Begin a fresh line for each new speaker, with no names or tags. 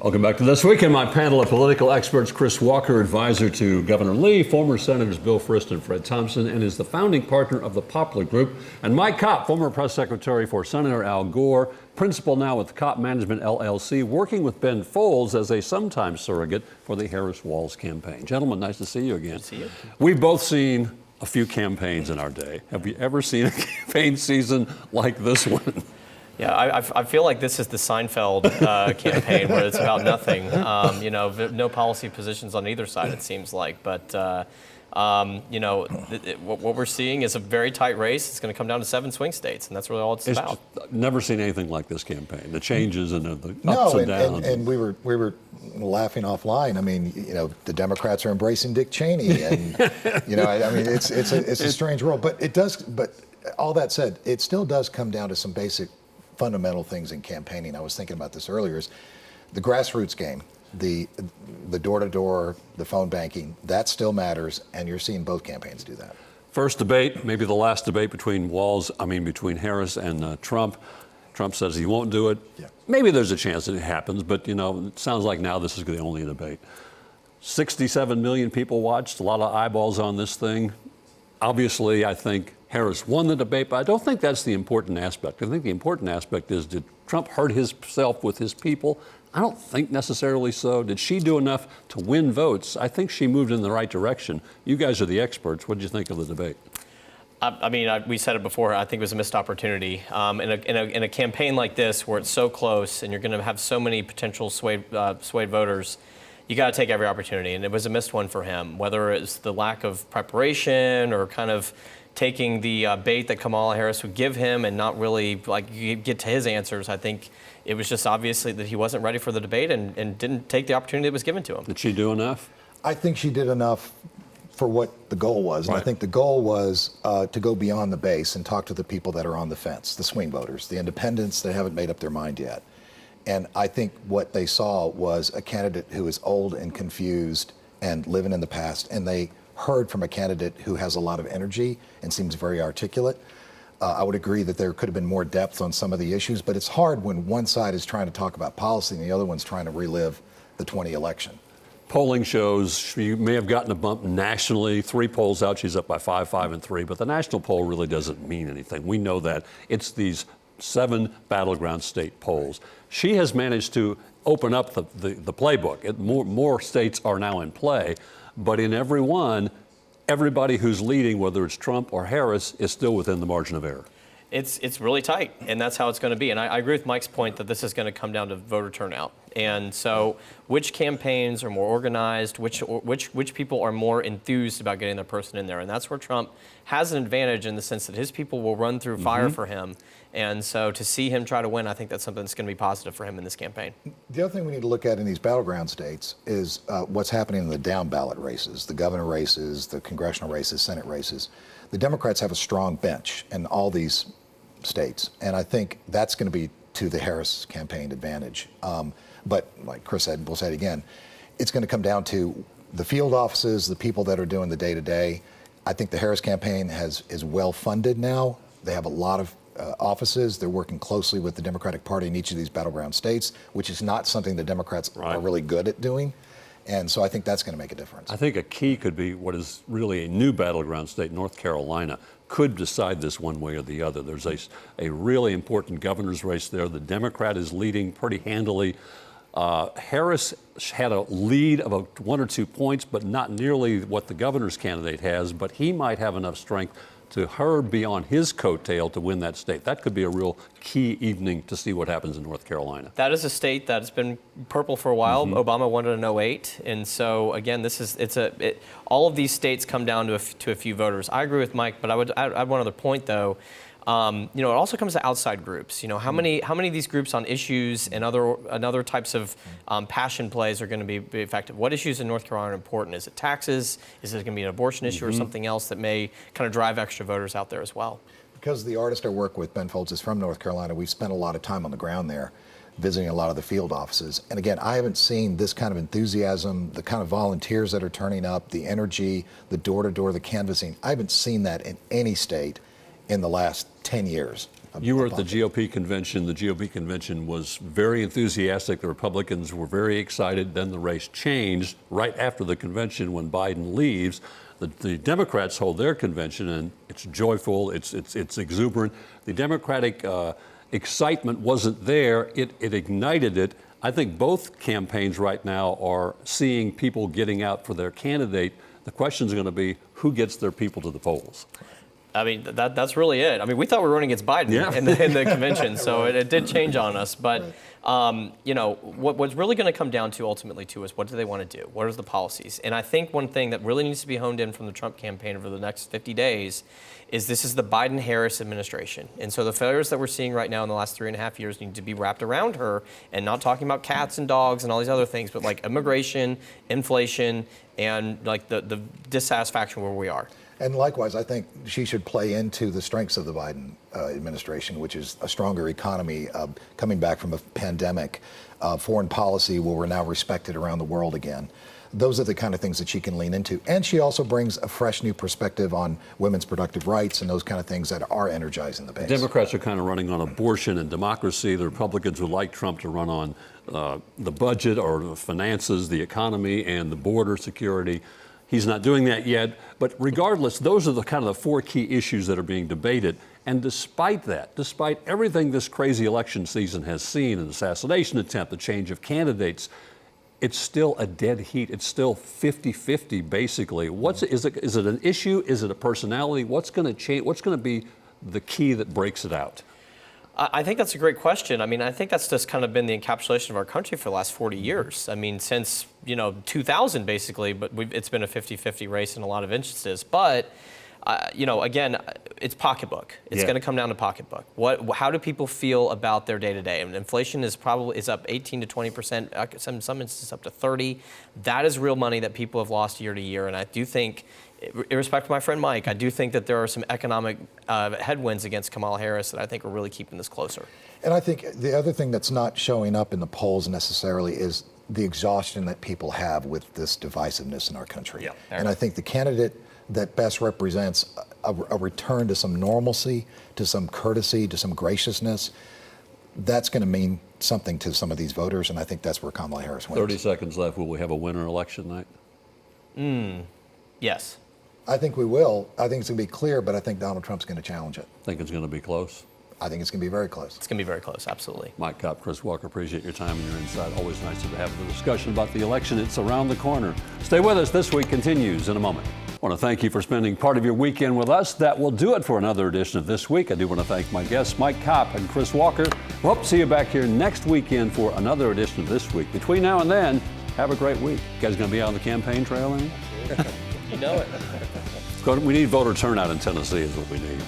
Welcome back to This Week. In my panel of political experts, Chris Walker, advisor to Governor Lee, former Senators Bill Frist and Fred Tompson, and is the founding partner of the Poplar Group, and Mike Kopp, former press secretary for Senator Al Gore, principal now with Kopp Management LLC, working with Ben Folds as a sometimes surrogate for the Harris Walz campaign. Gentlemen, nice to see you again.
Good to see you.
We've both seen a few campaigns in our day. Have you ever seen a campaign season like this one?
Yeah, I feel like this is the Seinfeld campaign where it's about nothing. No policy positions on either side, it seems like. But, what we're seeing is a very tight race. It's going to come down to 7 swing states, and that's really all it's about.
Never seen anything like this campaign. The changes and the ups and downs.
And we were laughing offline. I mean, the Democrats are embracing Dick Cheney, and it's a strange world. But it does. But all that said, it still does come down to some basic fundamental things in campaigning. I was thinking about this earlier, is the grassroots game, the door-to-door, the phone banking, that still matters, and you're seeing both campaigns do that.
First debate, maybe the last debate between Harris and Trump. Trump says he won't do it.
Yeah.
Maybe there's a chance that it happens, but it sounds like now this is the only debate. 67 million people watched, a lot of eyeballs on this thing. Obviously, I think Harris won the debate, but I don't think that's the important aspect. I think the important aspect is, did Trump hurt himself with his people? I don't think necessarily so. Did she do enough to win votes? I think she moved in the right direction. You guys are the experts. What did you think of the debate?
We said it before. I think it was a missed opportunity. In a campaign like this, where it's so close and you're going to have so many potential swayed voters, you got to take every opportunity, and it was a missed one for him. Whether it's the lack of preparation or kind of taking the bait that Kamala Harris would give him and not really get to his answers, I think it was just obviously that he wasn't ready for the debate and didn't take the opportunity that was given to him.
Did she do enough?
I think she did enough for what the goal was.
Right.
And I think the goal was to go beyond the base and talk to the people that are on the fence, the swing voters, the independents that haven't made up their mind yet. And I think what they saw was a candidate who is old and confused and living in the past, and they heard from a candidate who has a lot of energy and seems very articulate. I would agree that there could have been more depth on some of the issues, but it's hard when one side is trying to talk about policy and the other one's trying to relive the 2020 election.
Polling shows she may have gotten a bump nationally. 3 polls out, she's up by 5, 5, and 3, but the national poll really doesn't mean anything. We know that. It's these 7 battleground state polls. She has managed to open up the playbook. More states are now in play, but in every one, everybody who's leading, whether it's Trump or Harris, is still within the margin of error.
It's really tight, and that's how it's going to be. And I agree with Mike's point that this is going to come down to voter turnout. And so, which campaigns are more organized? Which people are more enthused about getting their person in there? And that's where Trump has an advantage in the sense that his people will run through fire for him. And so, to see him try to win, I think that's something that's going to be positive for him in this campaign.
The other thing we need to look at in these battleground states is what's happening in the down ballot races, the governor races, the congressional races, Senate races. The Democrats have a strong bench in all these states, and I think that's going to be to the Harris campaign advantage. But like Chris said, we'll say it again, it's going to come down to the field offices, the people that are doing the day-to-day. I think the Harris campaign is well funded now. They have a lot of offices. They're working closely with the Democratic Party in each of these battleground states, which is not something the Democrats are really good at doing. And so I think that's going to make a difference.
I think a key could be what is really a new battleground state, North Carolina, could decide this one way or the other. There's a really important governor's race there. The Democrat is leading pretty handily. Harris had a lead of 1 or 2 points, but not nearly what the governor's candidate has, but he might have enough strength to her be on his coattail to win that state. That could be a real key evening to see what happens in North Carolina.
That is a state that's been purple for a while. Obama won it in 2008. And so, again, all of these states come down to a few voters. I agree with Mike, but I would add one other point, though. It also comes to outside groups. How many of these groups on issues and other types of passion plays are going to be effective? What issues in North Carolina are important? Is it taxes? Is it going to be an abortion issue or something else that may kind of drive extra voters out there as well?
Because the artist I work with, Ben Folds, is from North Carolina, we've spent a lot of time on the ground there, visiting a lot of the field offices. And again, I haven't seen this kind of enthusiasm, the kind of volunteers that are turning up, the energy, the door-to-door, the canvassing. I haven't seen that in any state in the last 10 years.
You were at the GOP convention. The GOP convention was very enthusiastic. The Republicans were very excited. Then the race changed right after the convention when Biden leaves. The Democrats hold their convention, and it's joyful, it's exuberant. The Democratic excitement wasn't there. It ignited it. I think both campaigns right now are seeing people getting out for their candidate. The question is going to be who gets their people to the polls.
I mean, that's really it. I mean, we thought we were running against Biden in the convention, so it did change on us. But, you know, what's really going to come down to ultimately, too, is what do they want to do? What are the policies? And I think one thing that really needs to be honed in from the Trump campaign over the next 50 days is this is the Biden-Harris administration. And so the failures that we're seeing right now in the last 3.5 years need to be wrapped around her, and not talking about cats and dogs and all these other things, but like immigration, inflation, and like the dissatisfaction where we are.
And likewise, I think she should play into the strengths of the Biden administration, which is a stronger economy, coming back from a pandemic, foreign policy where we're now respected around the world again. Those are the kind of things that she can lean into. And she also brings a fresh new perspective on women's productive rights and those kind of things that are energizing the base.
Democrats are kind of running on abortion and democracy. The Republicans would like Trump to run on the budget or the finances, the economy, and the border security. He's not doing that yet, but regardless, those are the kind of the four key issues that are being debated. And despite that, despite everything this crazy election season has seen, an assassination attempt, the change of candidates, it's still a dead heat. It's still 50-50, basically. Is it an issue? Is it a personality? What's going to change? What's going to be the key that breaks it out?
I think that's a great question. I mean, I think that's just kind of been the encapsulation of our country for the last 40 years. I mean, since, 2000, basically, but it's been a 50-50 race in a lot of instances. But, again, it's pocketbook. It's going to come down to pocketbook. How do people feel about their day-to-day? I mean, inflation is up 18 to 20%, some instances up to 30. That is real money that people have lost year to year. And I do think, irrespective of my friend Mike, I do think that there are some economic headwinds against Kamala Harris that I think are really keeping this closer.
And I think the other thing that's not showing up in the polls necessarily is the exhaustion that people have with this divisiveness in our country.
Yeah,
and I think the candidate that best represents a return to some normalcy, to some courtesy, to some graciousness, that's going to mean something to some of these voters, and I think that's where Kamala Harris wins.
30 seconds left. Will we have a winner election night?
Yes.
I think we will. I think it's going to be clear, but I think Donald Trump's going to challenge it.
Think it's going to be close?
I think it's going to be very close.
It's going to be very close, absolutely.
Mike Kopp, Chris Walker, appreciate your time and your insight. Always nice to have the discussion about the election. It's around the corner. Stay with us. This Week continues in a moment. I want to thank you for spending part of your weekend with us. That will do it for another edition of This Week. I do want to thank my guests, Mike Kopp and Chris Walker. We hope to see you back here next weekend for another edition of This Week. Between now and then, have a great week. You guys going to be out on the campaign trail any?
You know it.
We need voter turnout in Tennessee is what we need.